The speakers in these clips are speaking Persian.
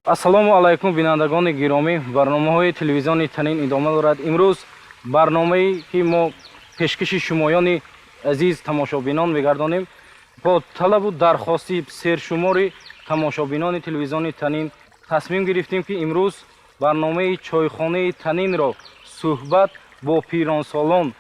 ассалому алайкум бинандагони гиромӣ, барномаҳои телевизиони Танин идома дорад. Имрӯз барномае ки мо пешкаши шумоёни азиз тамошобинон мегардонем, бо талабу дархости сершумори тамошобинони телевизиони Танин тасмим гирифтем ки имрӯз барномаи чойхонаи Танинро суҳбат бо пиронсолон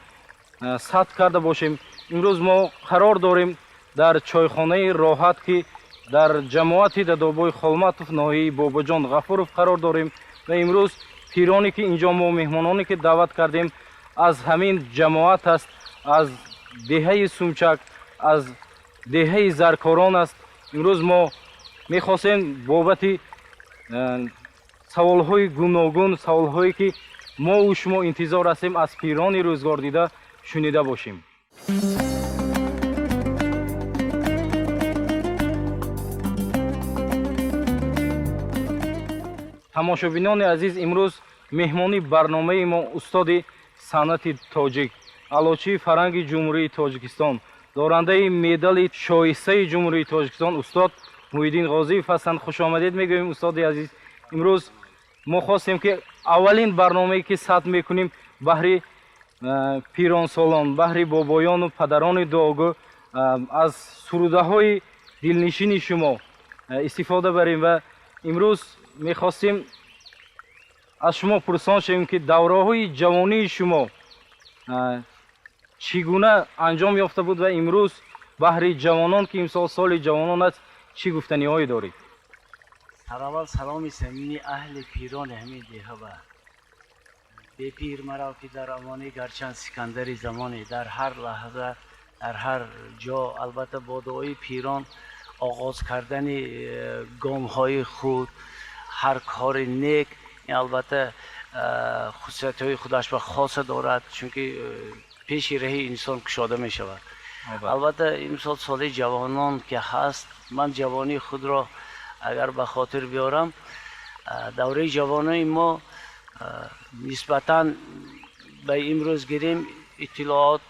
сатҳ карда бошем. имрӯз мо қарор дорем дар чойхонаи роҳат ки дар ҷамоати дадобои Холматов ноҳияи Бобоҷон Ғафуров қарор дорем ва имрӯз пироне ки инҷо мо меҳмононе ки даъват кардем аз ҳамин ҷамоат аст, аз деҳаи Сумчак, аз деҳаи Заркорон аст. имрӯз мо мехостем бобати саволҳои гуногун, саволҳое ки мо шумо интизор ҳастем аз пирони рӯзгордида шунида бошем. тамошобинони азиз, имрӯз меҳмони барномаи мо устоди санъати тоҷик, алочии фаранги ҷумҳурии Тоҷикистон, дорандаи медали шоистаи ҷумҳурии Тоҷикистон устод Муҳиддин Ғозиев ҳастанд. хушомадед мегӯем устоди азиз. имрӯз мо хостем ки аввалин барномае ки сатҳ мекунем баҳри пиронсолон, баҳри бобоёну падарони дуогӯ аз сурудаҳои дилнишини шумо истифода барем ва имрӯз мехостем аз шумо пурсон шавем ки давраҳои ҷавонии шумо чӣ гуна анҷом ёфта буд ва имрӯз баҳри ҷавонон ки имсол соли ҷавонон аст чӣ гуфтаниҳое доред? сараввал саломи самимии аҳли пирони ҳамин деҳа ва бепир марав ки дар амони гарчанд сикандари замоне дар ҳар лаҳза дар ҳар ҷо албатта бо дуои пирон оғоз кардани гомҳои худ, ҳар кори нек албатта хусусиятҳои худаш ба хоса дорад, чунки пеши раҳи инсон кушода мешавад. албатта имсол соли ҷавонон ки ҳаст, ман ҷавонии худро агар ба хотир биёрам, давраи ҷавонои мо нисбатан ба имрӯз гирем иттилоот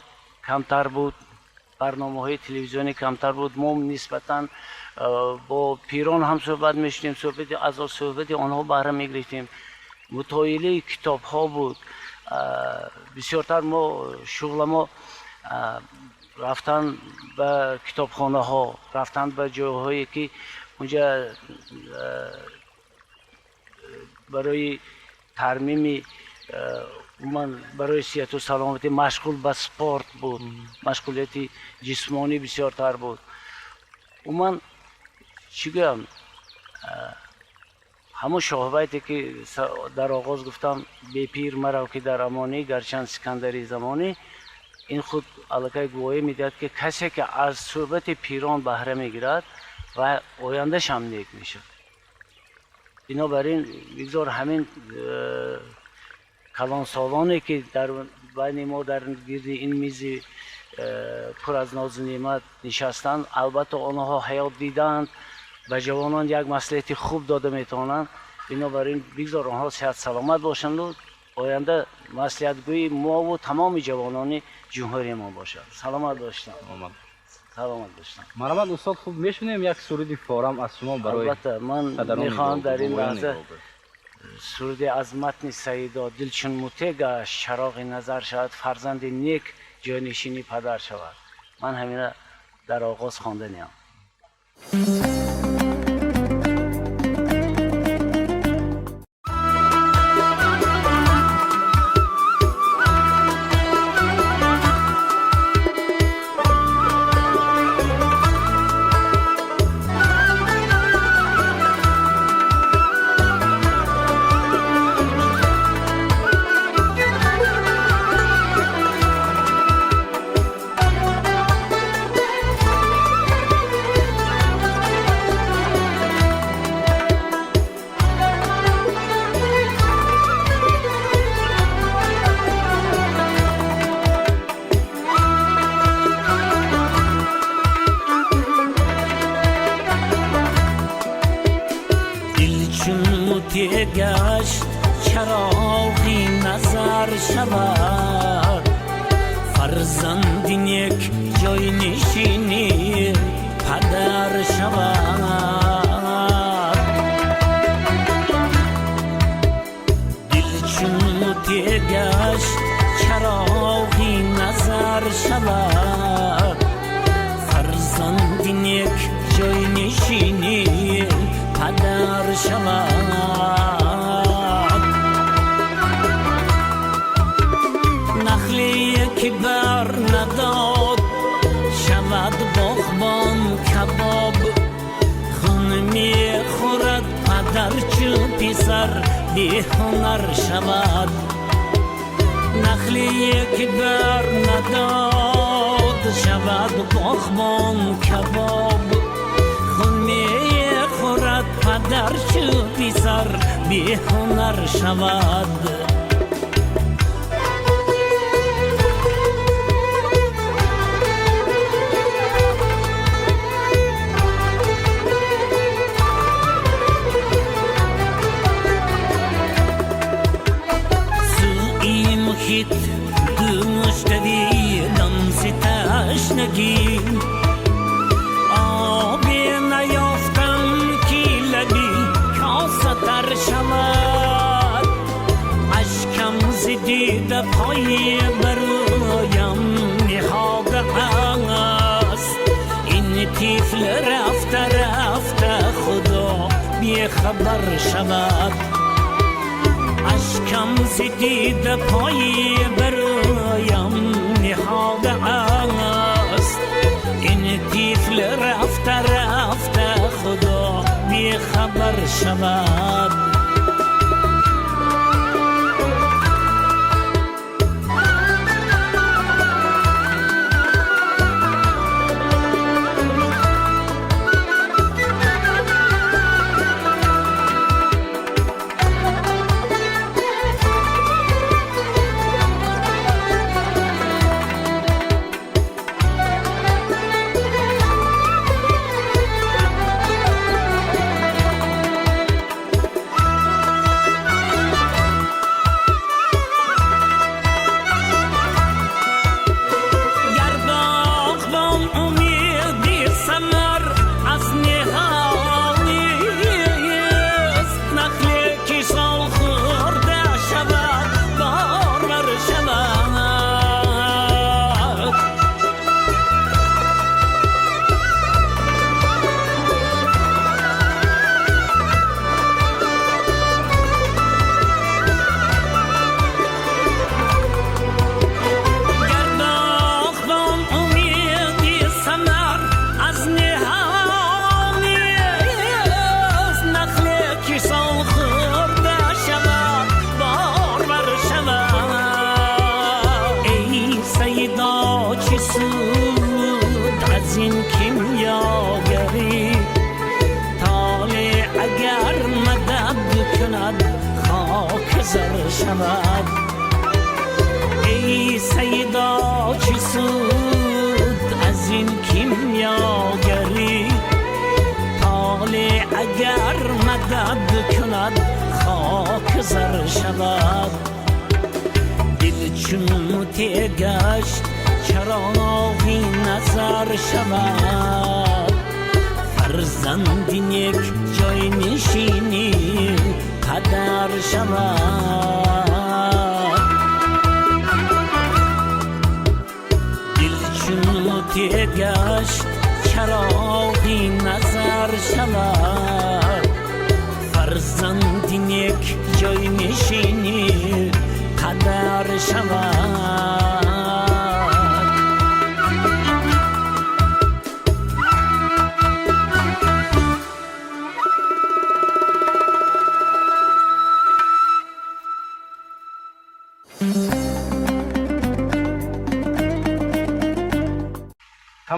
камтар буд, барномаҳои телевизионӣ камтар буд. мо нисбатан бо пирон ҳам суҳбат мешудем, аз суҳбати онҳо баҳра мегирифтем. мутоилаи китобҳо буд. бисёртар мо шуғла мо рафтан ба китобхонаҳо, рафтан ба ҷойҳое ки унҷа барои тармими умуман барои сиҳату саломатӣ машғул ба спорт буд, машғулияти ҷисмонӣ бисёртар буд. умуман чӣ гӯям, ҳамон шоҳбайте ки дар оғоз гуфтам, бепир марав ки дар амонӣ гарчанд сикандари замонӣ, ин худ аллакай гувоҳӣ медиҳад ки касе ки аз суҳбати пирон баҳра мегирад ва ояндашам нек мешавад. бинобар ин бигзор ҳамин калонсолоне ки дар байни мо дар гирди ин мизи пур аз нозу неъмат нишастанд, албатта онҳо ҳаёт дидаанд, ба ҷавонон як маслиҳати хуб дода метавонанд. бинобар ин бигзор онҳо сиҳат саломат бошанду оянда маслиҳатгӯи мову тамоми ҷавонони ҷумҳурии мо бошад. саломат бошанд. саломат бошанд. марҳамат устод, хуб мешунем як суруди форам аз шумо барои албатта ман мехоҳам дар ин лаҳза суруди аз матни саидо дил чун мутеъ гашт, чароғи назар шавад, фарзанди нек ҷойнишини падар шавад. ман ҳамина дар оғоз хонданиам. شود فرزندین یک جای نشینی پدر شود دل چون موتی گشت چراغی نظر شود فرزندین یک جای نشینی پدر شود نخلی که بر نداد شود باغبان کباب خون می خورد پدر چو پسر بی هنر شود نخلی که بر نداد شود باغبان کباب خون می خورد پدر چو پسر بی هنر شود دوشتویدم ستشنگی آبی نیافتم که لبی کاسه تر شود اشکم زدید پای برایم نهاده است این طفل رفته رفته خدا بی خبر شود اشکم زدید پای برایم نهاده است این طفل رفته رفته خدا بی خبر شود زر شود ای سیدا چی سود از این کیمیاگری طالع اگر مدد کند خاک زر شود دل چون موتی گشت چراغی نظر شود فرزندین یک جای نشینی پدر شود دل چون موتی گشت چراغی نظر شود فرزندین یک جای نشینی پدر شود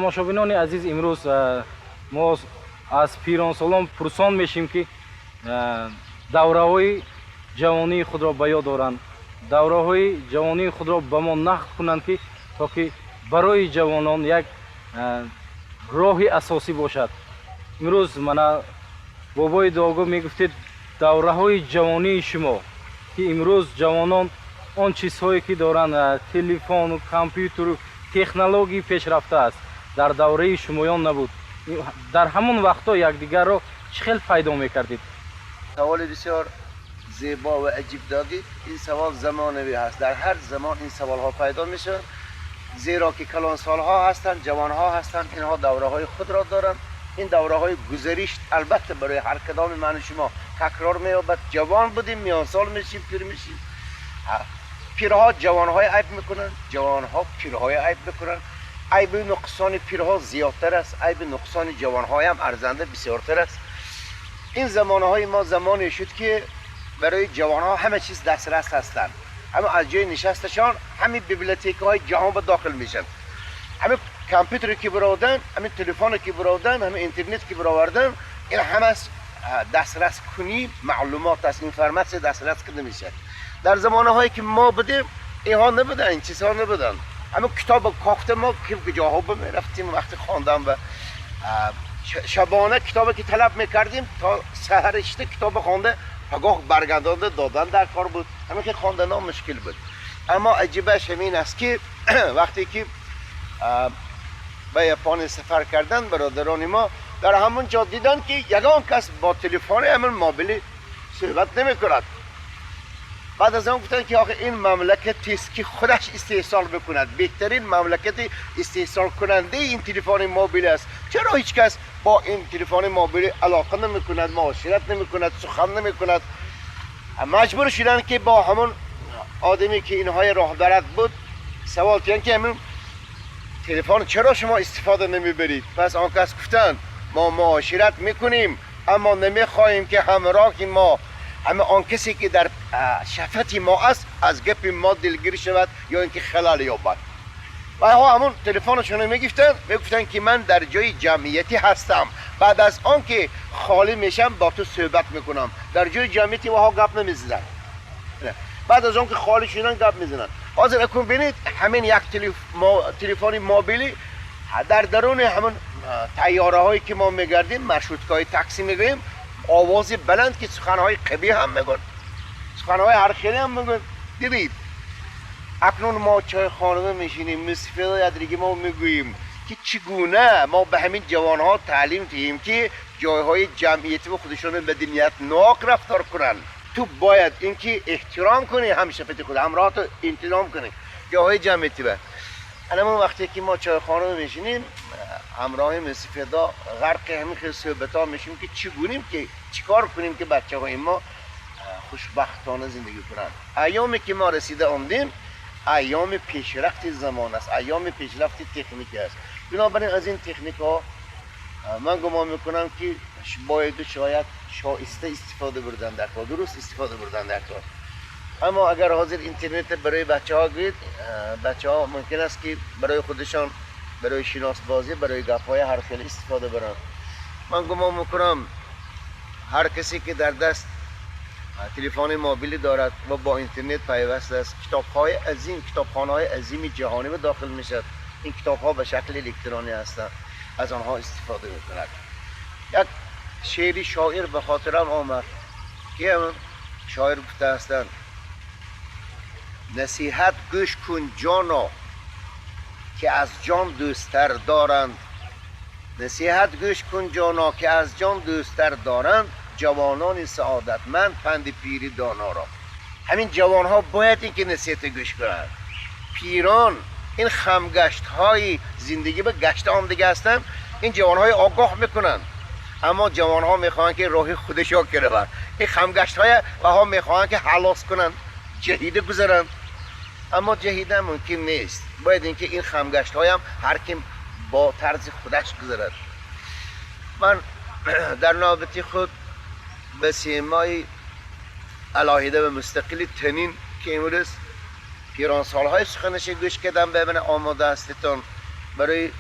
тамошобинони азиз имрӯз мо аз пиронсолон пурсон мешим ки давраҳои ҷавонии худро ба ёд доранд давраҳои ҷавонии худро ба мо нақд кунанд ки то ки барои ҷавонон як роҳи асосӣ бошад имрӯз мана бобои дуогӯ мегуфтед давраҳои ҷавонии шумо ки имрӯз ҷавонон آن چیزهایی که دارند تلفن و کامپیوتر و تکنولوژی پیشرفته است در دوره شمایان نبود. در همون وقتا یکدیگر را چه خیلی پیدا میکردید؟ سوال بسیار زیبا و عجیب دادید. این سوال زمانوی هست. در هر زمان این سوال ها پیدا میشه، زیرا که کلان سال ها هستند، جوان ها هستند، اینها دوره های خود را دارند. این دوره های گذشته البته برای هر کدام من شما تکرار می‌یابد. جوان بودیم، میان سال میشیم، پیر میشیم. پیرها جوان های عیب میکنن، جوان ها پیرهای عیب میکنن. عیب نقصان پیرها زیادتر است، عیب نقصان جوان های هم ارزنده بسیارتر است. این زمانه های ما زمانی شد که برای جوان ها همه چیز دسترس هستند. همه از جای نشستشان همین بیبلیوتک های جهان به داخل میشن. همه کامپیوتر که برآوردن، همین تلفن که برآوردن، همین اینترنت که برآوردن، این همه دسترس کنی معلومات است، اینفورماسیون دسترس کنده میشه. در زمانه هایی که ما بودیم اینها نبودن، این چیزها نبودن. همه کتاب کافت ما که کجاها رفتیم وقتی خواندم و شبانه کتابی که طلب میکردیم تا سحر اشته کتاب خوانده پگاه برگردانده دادن در کار بود. همین که خواندن ها مشکل بود. اما عجیبش همین است که وقتی که به یابان سفر کردن برادران ما در همون جا دیدن که یگان کس با تلفن همون موبیلی صحبت نمی کند. بعد از اون گفتن که آخه این مملکتی است که خودش استحصال بکند، بهترین مملکت استحصال کننده این تلفن موبیل است. چرا هیچ کس با این تلفن موبیل علاقه نمی کند، معاشرت نمی کند، سخن نمی کند؟ مجبور شدن که با همون آدمی که اینهای راهبرد بود سوال کردن که همون تلفن چرا شما استفاده نمی برید؟ پس آن کس گفتن ما معاشرت میکنیم اما نمیخواهیم که همراه ما همه آن کسی که در شفت ما است از گپ ما دلگیر شود یا اینکه خلال یابد. و همون تلفنشون میگفتن که من در جای جمعیتی هستم، بعد از آن که خالی میشم با تو صحبت میکنم. در جای جمعیتی وها گپ نمیزنن، بعد از آن که خالی شدن گپ میزنن. حاضر اکن ببینید همین یک تلفن موبیلی در درون همون طیاره هایی که ما میگردیم، مرشودکای تاکسی میگوییم، آواز بلند که سخنهای قبیح هم میگن، سخنهای هر خیلی هم میگن. دیدید اکنون ما چای خانمه میشینیم مصفیده یادریگی ما میگوییم که چگونه ما به همین جوان ها تعلیم دهیم که جایهای جمعیتی و خودشون مدنیت ناک رفتار کنن. تو باید اینکه احترام کنی هم شفت خود همراه تو احترام کنی جاهای جمعیتی. به الان وقتی که ما چای خانه میشینیم همراه مسیفدا غرق همین خیلی صحبت میشیم که چگونیم که چیکار کنیم که بچه های ما خوشبختانه زندگی کنن. ایامی که ما رسیده آمدیم ایام پیشرفت زمان است، ایام پیشرفت تکنیکی است. بنابراین از این تکنیک ها من گمان میکنم که باید شاید شایسته استفاده بردن در کار، درست استفاده بردن در کار. اما اگر حاضر اینترنت برای بچه ها گرید، بچه ها ممکن است که برای خودشان برای شناس بازی، برای گپ های هر خیلی استفاده برن. من گمان میکنم هر کسی که در دست تلفن موبیلی دارد و با اینترنت پیوسته است، کتاب‌های عظیم، کتابخانه‌های عظیم جهانی به داخل میشد. این کتاب‌ها به شکل الکترونی هستند، از آنها استفاده میکند. یک شعری شاعر به خاطرم آمد که شاعر گفته هستند نصیحت گوش کن جانا که از جان دوستر دارند، نصیحت گوش کن جانا که از جان دوستر دارند، جوانان سعادتمند پند پیری دانا را. همین جوان ها باید این که نصیحت گوش کنند. پیران این خمگشت های زندگی به گشت آمدگی هستن، این جوان های آگاه میکنند، اما جوان ها میخوان که راه خودش ها کرد. این خمگشت های و ها میخوان که خلاص کنند، جهیده گذارند، اما جهیده ممکن نیست. باید اینکه این خمگشت های هم هر کیم با طرز خودش گذارد. من در نوبتی خود به سیمای علاهیده و مستقلی تنین که امروز پیران سالهای سخنش گوش کردم ببینه آماده هستیتون برای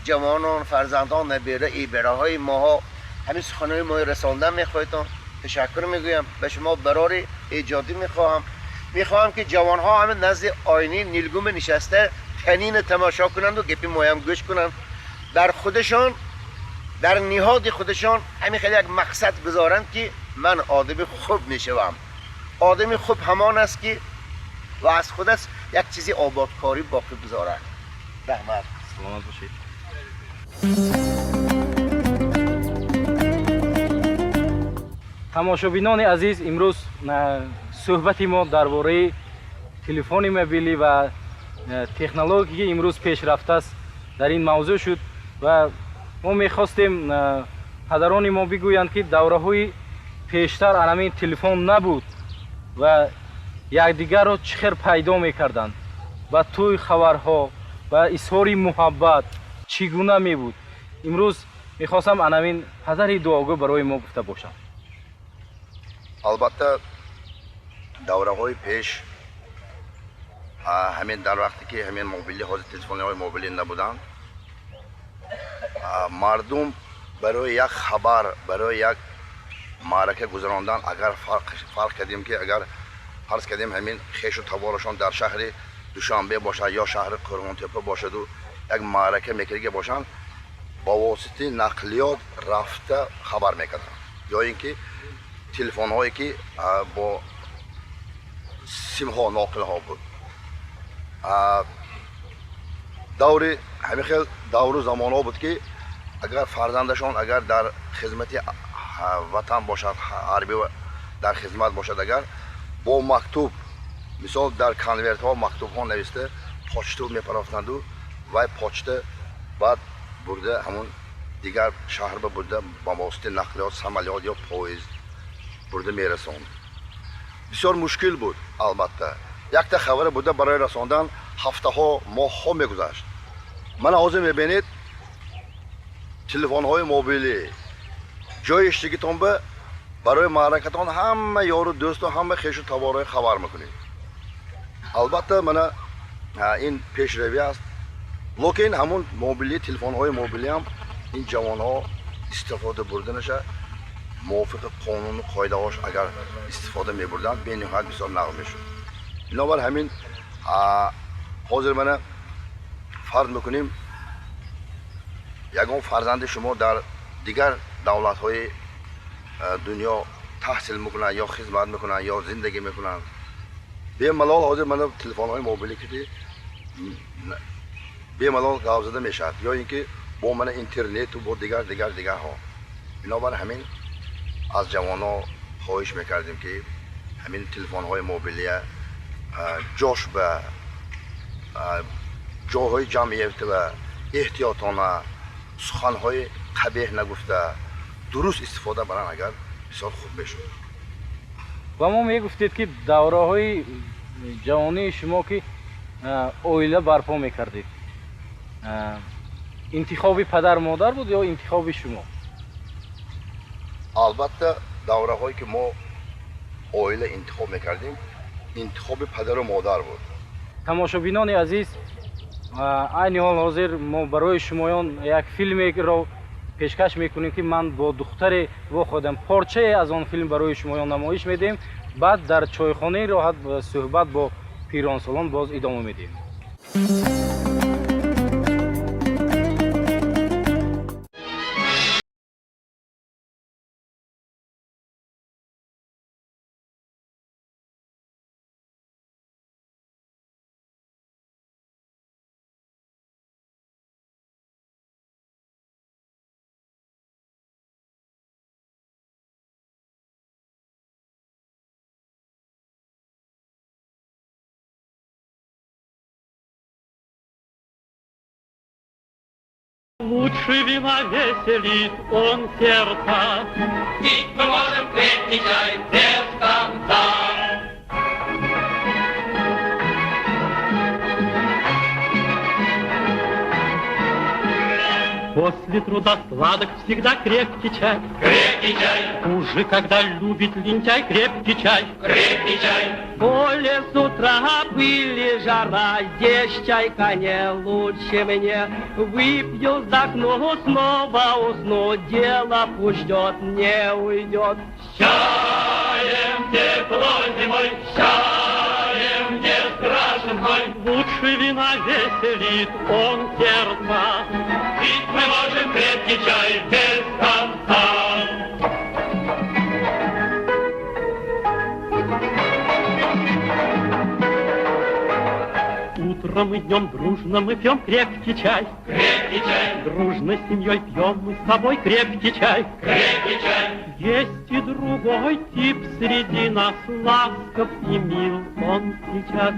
جوانان، فرزندان، نبیره ایبره های ماها همین سخنهای ما رساندن میخواهیتون. تشکر میگویم به شما برای ایجادی میخواهم که جوان ها همین نزد آینه نیلگوم نشسته تنین تماشا کنند و گپی مایم گوش کنند. در خودشان، در نهاد خودشان همین خیلی یک مقصد گذارند که من آدم خوب میشوم. آدم خوب همان است که و از خودش یک چیزی آبادکاری باقی بذاره. رحمت. سلامت باشید. тамошобинони азиз, имрӯз суҳбати мо дар бораи телефони мобилӣ ва технологияи имрӯз пешрафтааст дар ин мавзӯъ шуд ва мо мехостем падарони мо бигӯянд ки давраҳои пештар анамин телефон набуд ва якдигарро чӣ хел пайдо мекарданд ва тӯй хабарҳо ва изҳори муҳаббат чӣ гуна мебуд. имрӯз мехостам анамин падари дуогӯ барои мо гуфта бошам. албатта давраҳои пеш ҳамин дар вақте ки ҳамин мобилӣ ҳозир телефонҳои мобилӣ набуданд, мардум барои як хабар, барои як маърака гузарондан агар фарқ кардем ки агар фарз кардем ҳамин хешу таборашон дар шаҳри душанбе бошад ё шаҳри қурғонтепа бошаду як маърака мекардига бошанд, ба воситаи нақлиёт рафта хабар мекарданд ё ин ки телефонҳое ки бо симҳо ноқилҳо буд. даври ҳамин хел давру замонҳо буд ки агар фарзандашон агар дар хизмати ватан бошад, ҳарбӣ дар хизмат бошад, агар бо мактуб мисол дар конвертҳо мактубҳо нависта почту мепарафтанду вай почта баъд бурда ҳамун дигар шаҳр ба бурда ба воситаи нақлиёт самолёт ё поезд бурда мерасонд. бисёр мушкил буд. албатта якта хабар буда барои расондан ҳафтаҳо моҳҳо мегузашт. мана ҳозир мебинед телефонҳои мобилӣ ҷои иштагитон ба барои маъракатон ҳама ёру дӯсту ҳама хешу таборҳо хабар мекунед. албатта мана ин пешравӣ аст, локин ҳамун мобилӣ телефонҳои мобилиам ин ҷавонҳо истифода бурда наша, мувофиқи қонуну қоидаҳош агар истифода мебурданд бениҳоят бисёр нағз мешуд. бинобар ҳамин ҳозир мана фарз мекунем ягон фарзанди шумо дар дигар давлатҳои дунё таҳсил мекунанд ё хизмат мекунанд ё зиндагӣ мекунанд, бемалол ҳозир мана телефонҳои мобилӣ ки бемалол гап зада мешавад ё ин ки бо мана интернету бо дигарҳо. бинобар ҳамин аз ҷавонҳо хоҳиш мекардем ки ҳамин телефонҳои мобилия ҷош ба ҷойҳои ҷамъият ва эҳтиётона суханҳои қабеҳ нагуфта дуруст истифода баранд, агар бисёр хуб мешуд. ва мо мегуфтед ки давраҳои ҷавонии шумо ки оила барпо мекардед, интихоби падар модар буд ё интихоби шумо? албатта давраҳое ки мо оила интихоб мекардем, интихоби падару модар буд. тамошобинони азиз, айни ҳол ҳозир мо барои шумоён як филмеро пешкаш мекунем ки ман бо духтаре вохӯдам. порчае аз он филм барои шумоён намоиш медиҳем, баъд дар чойхонаи роҳат суҳбат бо пиронсолон боз идома медиҳем. Лучше вина веселит он сердца, пить мы можем крепкий чай без конца. После труда сладок всегда крепкий чай. Крепкий чай. Хуже, когда любит лентяй крепкий чай. Крепкий чай. Поле с утра были жара, здесь чайка не лучше мне. Выпью, вздохну, снова усну, дело пусть ждет, не уйдет. С чаем тепло зимой, с чаем не страшен бой. Лучше вина веселит он сердца, пить мы можем крепкий чай без конца. Утром и днем дружно мы пьем крепкий чай. Крепкий чай. Дружно с семьей пьем мы с тобой крепкий чай. Крепкий чай. Есть и другой тип среди нас, ласков и мил он сейчас.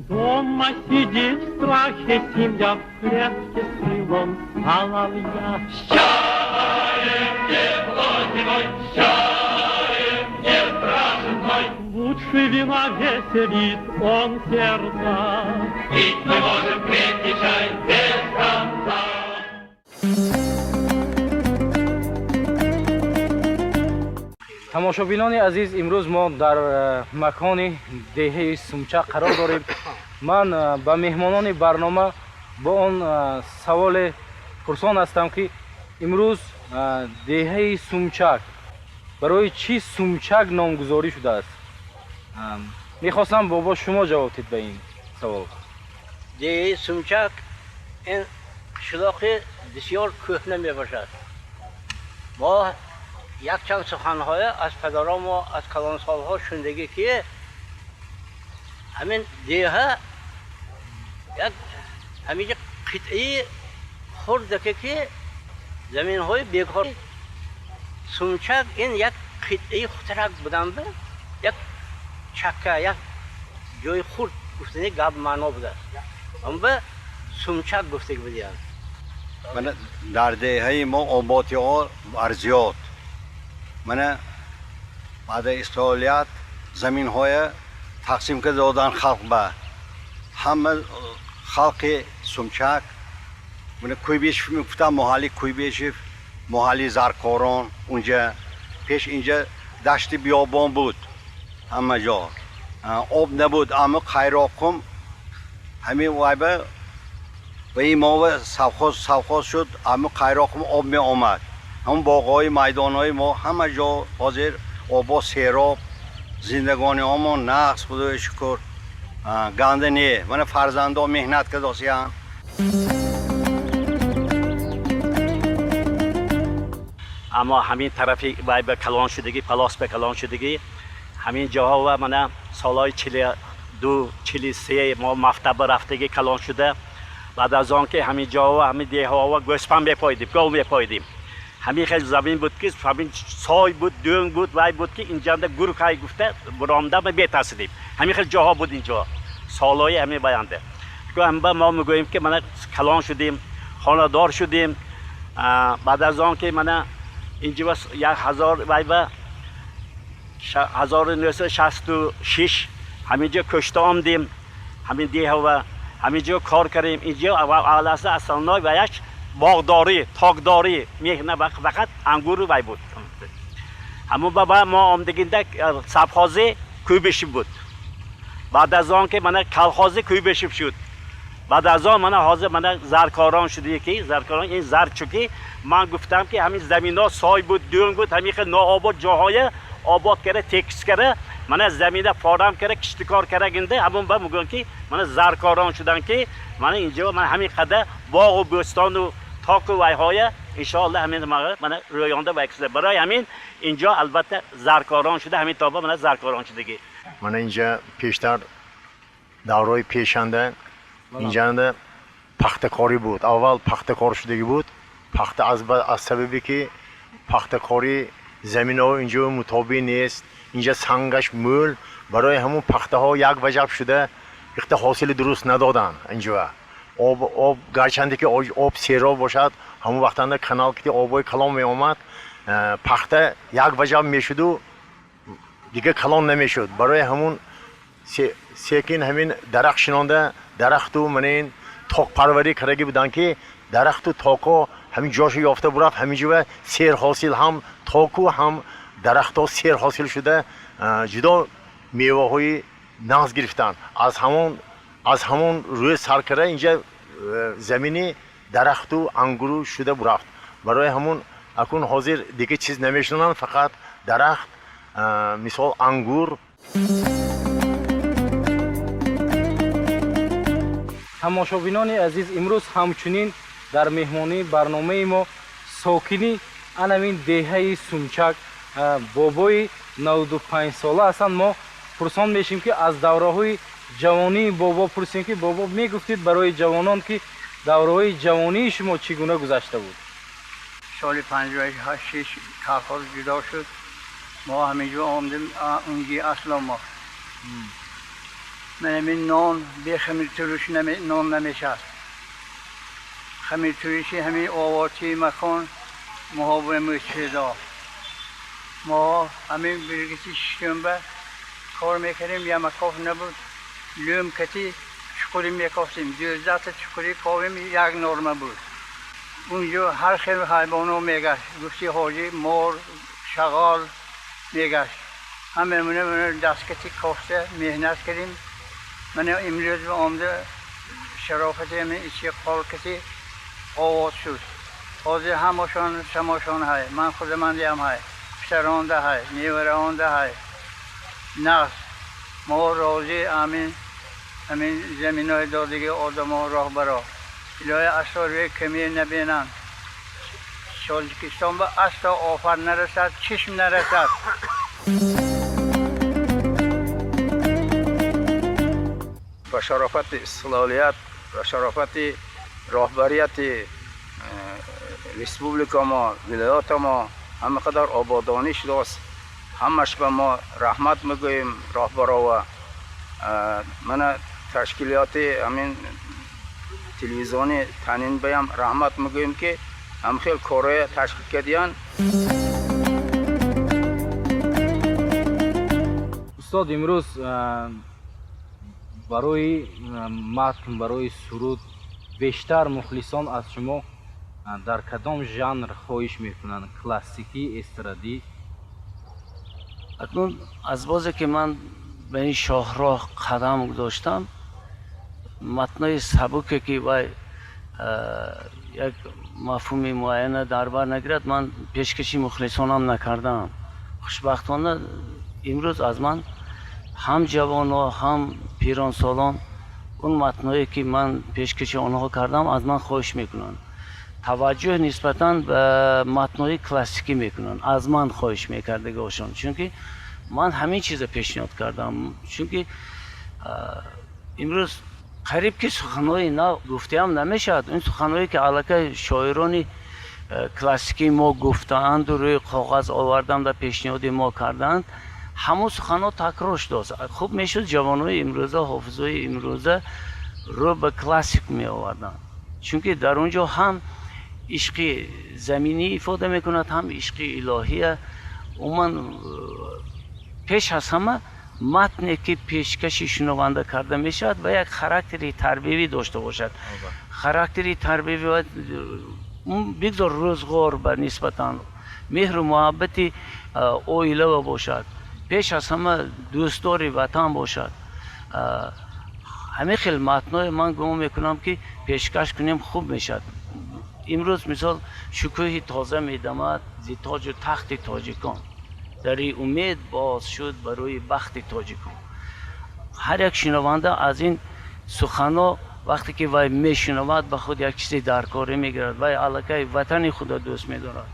Дома сидит в страхе семья, в клетке с крылом соловья. С чаем тепло зимой, с чаем не страшен зной. Лучше вина веселит он сердца. Пить мы можем крепкий чай без конца. тамошобинони азиз, имрӯз мо дар макони деҳаи Сумчақ қарор дорем. ман ба меҳмонони барнома бо он саволе пурсон ҳастам ки имрӯз деҳаи Сумчақ барои чӣ Сумчақ номгузорӣ шудааст? мехостам бобо шумо ҷавоб диҳед ба ин савол. деҳаи Сумчақ ин шилоқи бисёр кӯҳна мебошад. мо якчанд суханҳое аз падаромо аз калонсолҳо шундагӣ ки ҳамин деҳа як ҳамиҷа қитъаи хурдаке ки заминҳои бекор. Сумчақ ин як қитъаи хурдрак буданда як чакка як ҷои хурд гуфтани гап маъно будааст. ам ба Сумчақ гуфтагӣ будиянд. من در دهه ما آبادی ها ارزیاد من بعد استقلالیت زمین های تقسیم که دادن خلق به همه خلق سمچک من کوی بیش میگفتم محلی کوی بیش محلی زرکاران اونجا پیش اینجا دشت بیابان بود همه جا آب نبود اما خیراقم همین وایبه و این ما سوخاز شد اما خیراقم آب می آمد همون باغ‌های میدان‌های ما همه جا حاضر آب سیراب زندگانی ما نقص خدای شکر گنده نیه من فرزندا مهنت کرده هستند. اما همین طرفی وای به کلان شدگی پلاس به کلان شدگی همین جاها و من سالهای 42 43 ما مفتبه رفتگی کلان شده. بعد از آن که همین جاها و همین دیها و گوسفند میپاییدیم گاو میپاییدیم همین خیلی زمین بود که همین سای بود دون بود وای بود که اینجا گروه های گفته برآمده ما بی‌ترسیدیم همین خیلی جاها بود اینجا سالهای همین بیانده که هم ما میگوییم که من کلان شدیم خانه دار شدیم. بعد از آن که من اینجا 1000 وای و 1966 همینجا کشته آمدیم همین دیها و همینجا کار کردیم اینجا اول اصلا و یک باغداری تاکداری میکنه فقط انگور وای بود همون بابا ما آمدگینده سبخازی کویبشی بود. بعد از آن که من کلخازی کویبشی شد بعد از آن من حاضر من زرکاران شده که زرکاران این زر چوکی من گفتم که همین زمین ها سای بود دون بود همین خیلی ناآباد جاهای آباد کرده تکس کرده من زمین فارم کرده کشتکار کرده گنده همون با میگن که من زرکاران شدن که من اینجا من همین قدر باغ و بستان و تاک و ویهای ان شاء الله همین من رویانده و اکسده برای همین اینجا البته زرکاران شده همین تابا من زرکاران شدگی. من اینجا پیشتر دورای پیشنده اینجا پختکاری بود اول پختکار شدگی بود پخت از سببی که پختکاری زمین ها اینجا مطابق نیست اینجا سنگش مول برای همون پخته ها یک وجب شده وقت حاصل درست ندادن اینجا آب گرچنده که آب سیراب باشد همون وقتا کانال که آبای کلان می آمد پخته یک وجب می شد و دیگه کلان نمی شد برای همون سیکین همین درخت شنانده درخت و منین تاک پروری کرده بودن که درخت و تاکا همین جاشو یافته برد همینجا سیر حاصل هم تاکو هم درخت ها سیر حاصل شده جدا میوه های ناز گرفتن از همون روی سرکره اینجا زمینی درخت و انگور شده برفت برای همون اکنون حاضر دیگه چیز نمیشنن فقط درخت مثال انگور. тамошобинони азиз имрӯз ҳамчунин дар меҳмонии барномаи мо сокини анамин деҳаи Сумчақ бобои 95 сола ҳастанд. мо پرسان میشیم که از دوره‌های جوانی بابا پرسیم که بابا میگفتید برای جوانان که دوره‌های جوانی شما چگونه گذشته بود؟ سال 58 کارخانه جدا شد، ما همینجا آمدیم اونجا اصلا ما من همین نان به خمیر تروش نان نمیشد، خمیر تروشی همین آواتی مکان محاور مشهدا ما همین برگتی شنبه کار میکردیم یا مکاف نبود لوم کتی چکوری میکافتیم 12 تا چکوری کاریم یک نرمه بود. اونجا هر خیلی حیوانو میگشت، گفتی حاجی مور شغال میگشت، همه من دستکتی کافته مهنت کردیم. من امروز به آمده شرافتی من ایچی قال کتی آواز شد، حاضر همشان شماشان های، من خود من دیم های، پسرانده های، نیورانده های، نقص ما راضی امین زمین های دادگی آدم ها راه برا الهی اسرار روی کمی نبینن، شالکستان به اصلا آفر نرسد، چشم نرسد. با شرافت استقلالیت و شرافت راهبریت ریسپوبلیکا ما، ولایات ما همه قدر آبادانی شده است، همش به ما رحمت میگوییم راهبرا و من تشکیلات همین تلویزیونی تنین بیم رحمت میگوییم که هم خیلی کارهای تشکیل کردیان. استاد امروز برای متن برای سرود بیشتر مخلصان از شما در کدام ژانر خواهش میکنند؟ کلاسیکی، استرادی؟ اکنون از بازی که من به این شاهراه قدم گذاشتم، متنای سبکه که وای یک مفهومی معین در بر نگیرد من پیشکشی مخلصانم نکردم. خوشبختانه امروز از من هم جوان و هم پیران سالان اون متنایی که من پیشکشی آنها کردم از من خواهش میکنن، توجه نسبتاً به متنای کلاسیکی میکنن، از من خواهش میکردگاشون، چون که من همین چیز پیشنهاد کردم. چون که امروز قریب که سخنهای نه گفته هم نمیشد، این سخنهایی که علاقه شاعرانی کلاسیکی ما گفتند و روی کاغذ آوردن و پیشنهاد ما کردند، همون سخنها تکرار شده. خوب میشد جوانای امروزه، حافظای امروزه رو به کلاسیک می آوردن، چون که در اونجا هم عشق زمینی ifade میکند، هم عشق الهی. من پیش از همه متنی که پیشکشی شنونده کرده میشد و یک خاراکتری تربیوی داشته باشد. خاراکتری تربیوی و بگذار روزگار به نسبتاً مهر و محبتی اویله باشد، پیش از همه دوستداری وطن باشد. همه خیلی متنای من گمان میکنم که پیشکش کنیم خوب میشد. امروز مثال شکوه تازه میدمد زی تاج و تخت تاجیکان، دری امید باز شد برای بخت تاجیکان. هر یک شنونده از این سخنا وقتی که وای میشنود به خود یک چیزی درکاری میگیرد، وای علاقه وطن خود دوست میدارد.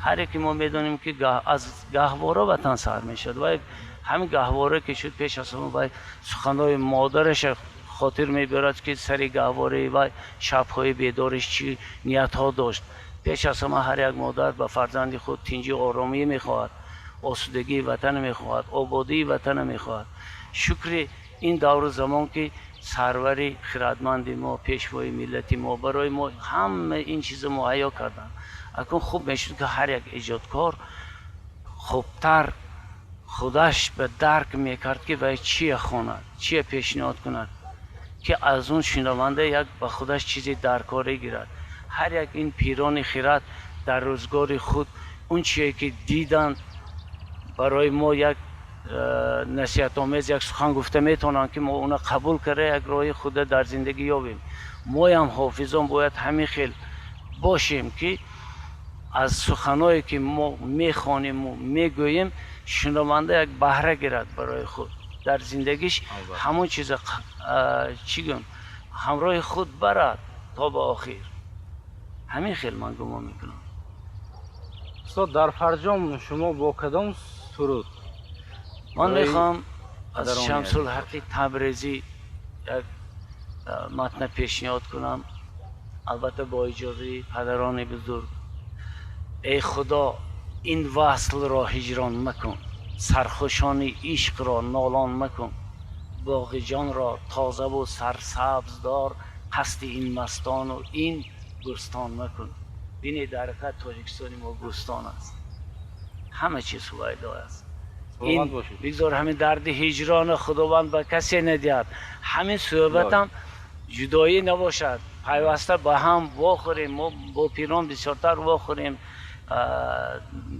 هر یکی ما میدانیم که از گهواره وطن سر میشد، وای همین گهواره که شد پیش از همه وای سخنهای مادرش خاطر میبرد که سری گهواره و شبهای بیدارش چی نیت ها داشت. پیش از همه هر یک مادر به فرزند خود تنجی آرامی میخواهد، آسودگی وطن میخواهد، آبادی وطن میخواهد. شکر این دور زمان که سروری خردمند ما، پیشوای ملت ما برای ما همه این چیز مهیا کردن. اکنون خوب میشد که هر یک ایجادکار خوبتر خودش به درک میکرد که وای چی خواند، چی پیشنهاد کند که از اون شنونده یک به خودش چیزی درکاری گیرد. هر یک این پیران خرد در روزگار خود اون چیزی که دیدند برای ما یک نصیحت آمیز، یک سخن گفته میتونن که ما اون قبول کرده یک راه خود در زندگی یابیم. ما هم حافظان باید همین خیل باشیم که از سخنایی که ما میخوانیم و میگوییم شنونده یک بهره گیرد برای خود در زندگیش، همون چیز چی گم همراه خود برد تا به آخر. همین خیلی من گمان میکنم. استاد در فرجام شما با کدام سرود؟ من میخوام از شمس الحق تبریزی یک متن پیشنهاد کنم، البته با اجازه پدران بزرگ. ای خدا این وصل را هجران مکن، سرخوشان عشق را نالان مکن، باغ جان را تازه و سرسبز دار، قصد این مستان و این گلستان مکن. بینید در حقیقت تاجیکستان ما گلستان است، همه چیز فایده است. این بگذار همین درد هجران خداوند به کسی ندهد، همین صحبت هم جدایی نباشد، پیوسته با هم واخوریم، ما با پیران بسیارتر واخوریم،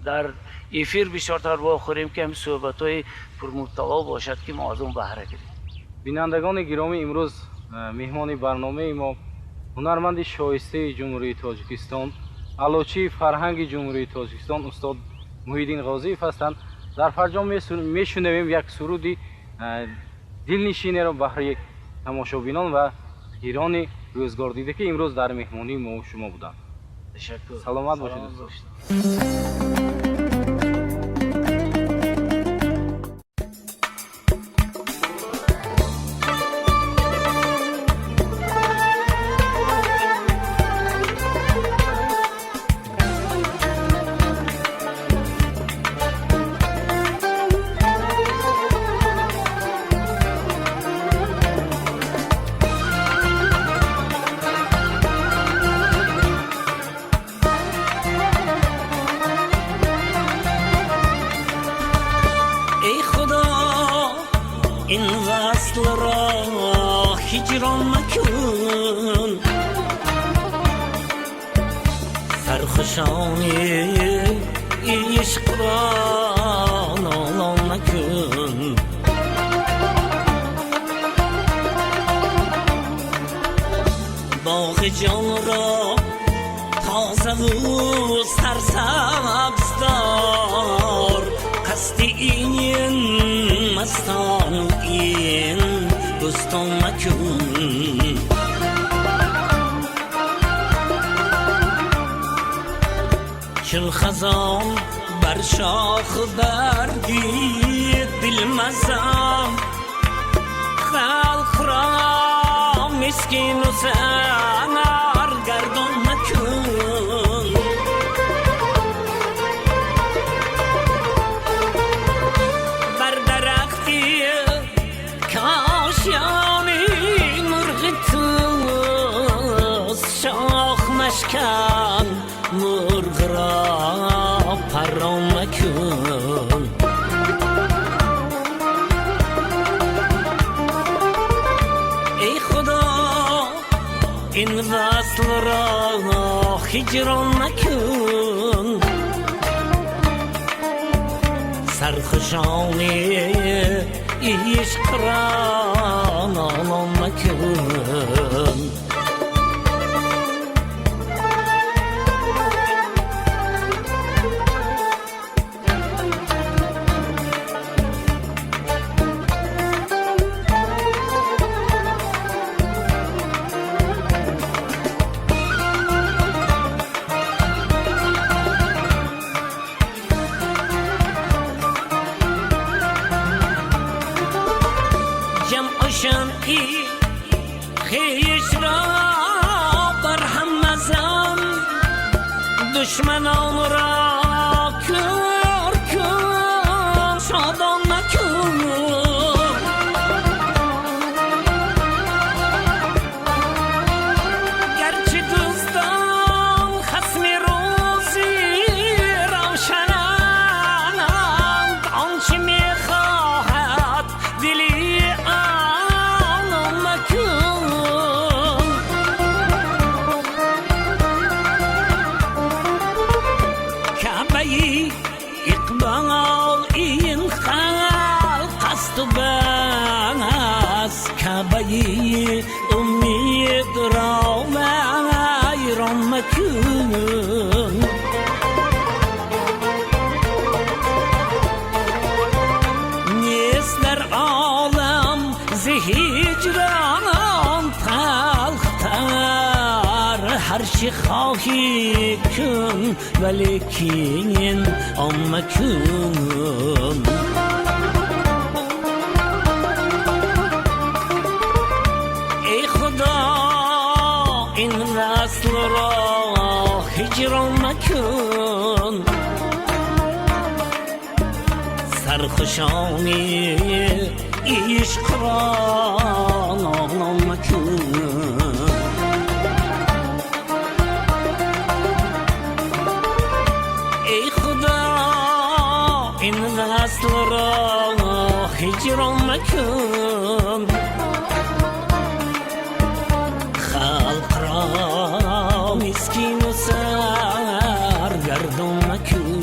در افیر بسیارتر واخوریم که همین صحبت های پرمحتوا باشد که ما از اون بهره گیریم. بینندگان گرامی، امروز مهمان برنامه ما هنرمند شایسته جمهوری تاجیکستان، علوچی فرهنگ جمهوری تاجیکستان، استاد محیدین غازیف هستند. در فرجام میشنویم یک سرودی دلنشینی را بهر تماشابینان و ایران روزگار دیده که امروز در مهمانی ما و شما بودند. تشکر. سلامت باشید. این وصل را هجران مکن، سرخوشانی عشق را نالان مکن. باغ جان را تازه و سرسبز دار، قصد این مستان و این گلستان مکن. چون خزان بر شاخ برگی دل مزم، خلق را مسکین و زنار گردان مکن. بر درختی کاشیانی مرغ توست، شاخ مشکن مرغ را پران مکن. ای خدا این وصل را هجران مکن، سرخوشانی عشق را نالان مکن. خیش را بر هم مزن، دشمنان را کور کن شادان مکن. گرچه دوستان خصم روزی روشنند، آنچه میخواهد دلی آنان مکن. اقبال این خلق است و بس، کعبه امید را ویران مکن. نیست در عالم ز هجران تلختر، هر چی خواهی کن ولیکن آن مکن. هجران مکن سرخوشانی عشق را نام مکن ای خدا این وصل را هجران مکن خلق را مسکین و سرگردان مکن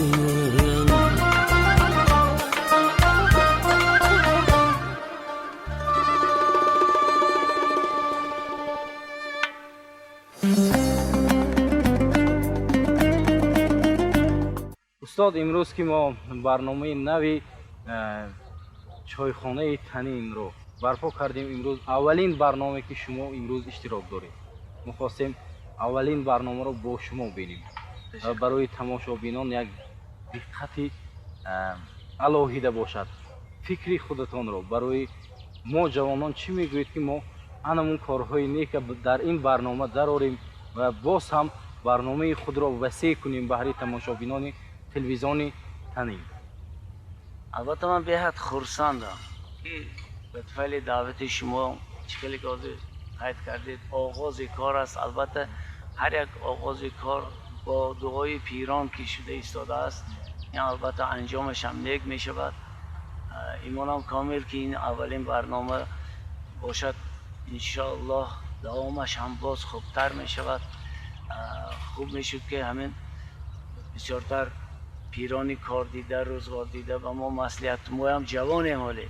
استاد امروز که ما برنامه نوی چایخانه تنین رو برپا کردیم امروز اولین برنامه که شما امروز اشتراک دارید ما خواستیم اولین برنامه رو با شما بینیم برای تماشابینان یک دقتی الهیده باشد فکری خودتان رو برای ما جوانان چی میگوید که ما انمون کارهای نیک در این برنامه دراریم و باز هم برنامه خود را وسیع کنیم برای تماشابینان تلویزیونی تنین. البته من بهت خرسندم که به طفل دعوت شما چکلی گازی قید کردید آغاز کار است. البته هر یک آغاز کار با دعای پیران که شده ایستاده است این البته انجامش هم نیک می شود. ایمانم کامل که این اولین برنامه باشد انشاءالله دوامش هم باز خوبتر می شود. خوب می شد که همین بسیارتر پیرانی کار دیده روزگار دیده و ما مصلحت ما هم جوانیم ولی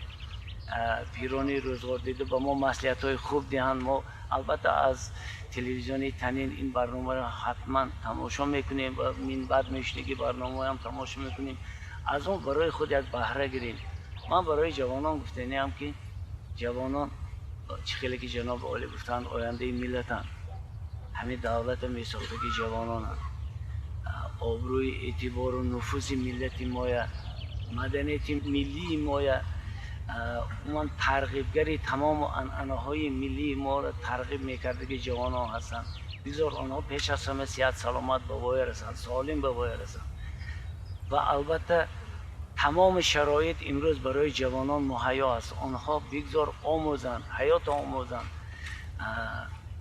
پیرانی روزگار دیده با ما مصلحت های خوب دهند. ما البته از تلویزیونی تنین این برنامه را حتما تماشا میکنیم و من بعد میشنگی برنامه هم تماشا میکنیم از اون برای خود یک بهره گیریم. من برای جوانان گفتنیم که جوانان چخیلی که جناب عالی گفتند آینده ملتند همین دولت میساختگی جوانان هست. آبروی اعتبار و نفوذ ملت مایه مدنیت ملی مایه من ترغیبگری تمام انعناهای ملی ما را ترغیب میکرده که جوانان هستند بذار آنها پیش از همه صحت سلامت به وای رسند سالم به وای رسند و البته تمام شرایط امروز برای جوانان مهیا است. آنها بگذار آموزند حیات آموزند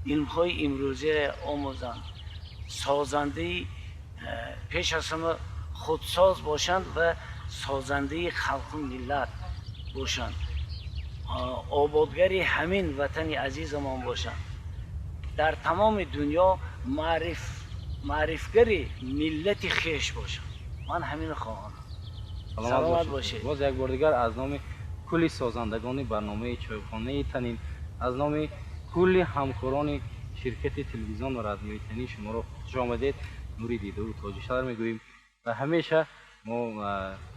علمهای امروزی را آموزند سازنده پیش از همه خودساز باشند و سازنده خلق ملت باشند آبادگری همین وطن عزیزمان باشند در تمام دنیا معرفگری ملت خیش باشند. من همین خواهم. سلامت باشید. باز یک بار دیگر از نام کلی سازندگان برنامه چایخانه تنین از نام کلی همکاران شرکت تلویزیون و رادیوی تنین شما را خوش آمدید. نوری دیده و تاج شهر میگوییم و همیشه ما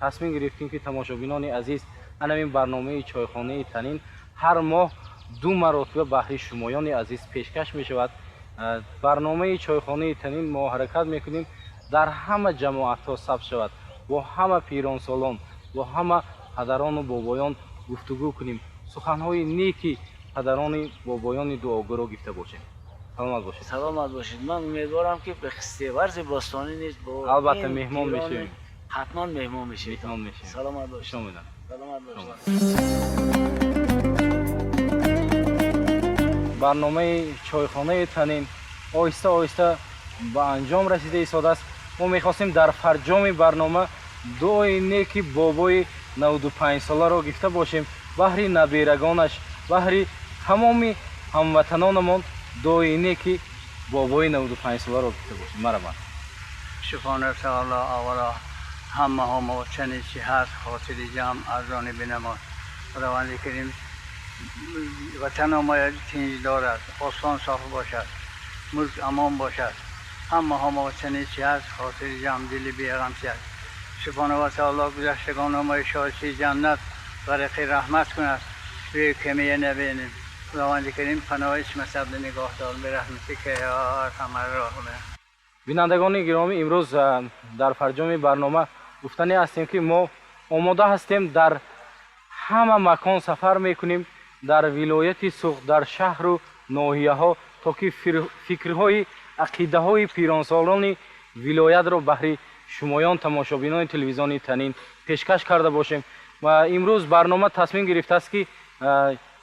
تصمیم گرفتیم که تماشابینان عزیز این برنامه چایخانه تنین هر ماه 2 مرتبه بهره شمایان عزیز پیشکش می شود. برنامه چایخانه تنین ما حرکت میکنیم در همه جماعت ها ثبت شود با همه پیران سالان با همه پدران و بابایان گفتگو کنیم سخنهای نیکی پدران بابایان دعاگو را گفته باشیم. سلامت باشید. سلامت باشید. من امیدوارم که به ورز باستانی نیست با البته مهمان میشیم. حتما مهمان میشید. سلامت باشید. سلامت باشید. برنامه چایخانه تنین آهسته آهسته به انجام رسیده ایستاده است. ما میخواستیم در فرجام برنامه دعای نیکی بابای 95 ساله را گفته باشیم بهر نبیرگانش بهر تمام هموطنانمان دعای نیکی بابای 95 ساله را گفته باشیم. مرحبا. شکرانه تعالی اولا همه چنین چی هست خاطر جمع از آن بنما خداوند کریم وطن ما تنج دارد آسان صاف باشد ملک امان باشد همه چنین چی هست خاطر جمع دل بیغم شد سبحانه و تعالی گذشتگان ما شایسته جنت غرق رحمت کند روی کمی نبینیم خداوند کریم پناه اسم صبر نگاه دار به رحمتی که یا ارحم الراحمین. بینندگان گرامی امروز در فرجام برنامه گفتنی هستیم که ما آماده هستیم در همه مکان سفر میکنیم در ولایت سوخت در شهر و ناحیه ها تا که فکرهای عقیده های پیرانسالان вилоятро баҳри шумоён тамошобинони телевизиони танин пешкаш карда бошем ва имрӯз барнома тасмим гирифтааст ки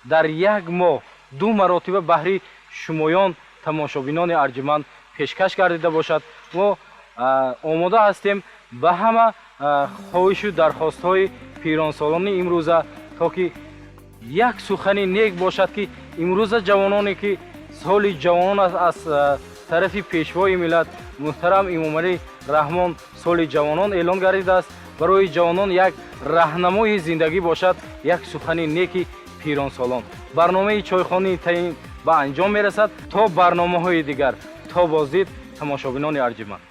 дар як моҳ 2 маротиба баҳри шумоён тамошобинони арҷуманд пешкаш гардида бошад. мо омода ҳастем ба ҳама хоҳишу дархостҳои пиронсолони имрӯза то ки як сухани нек бошад ки имрӯза ҷавононе ки соли ҷавонон аз тарафи пешвои миллат муҳтарам Эмомалӣ Раҳмон соли ҷавонон эълон гардидааст. барои ҷавонон як раҳнамои зиндагӣ бошад, як сухани неки пиронсолон. барномаи чойхонаи таин ба анҷом мерасад. то барномаҳои дигар, то боздид тамошобинони арҷуманд.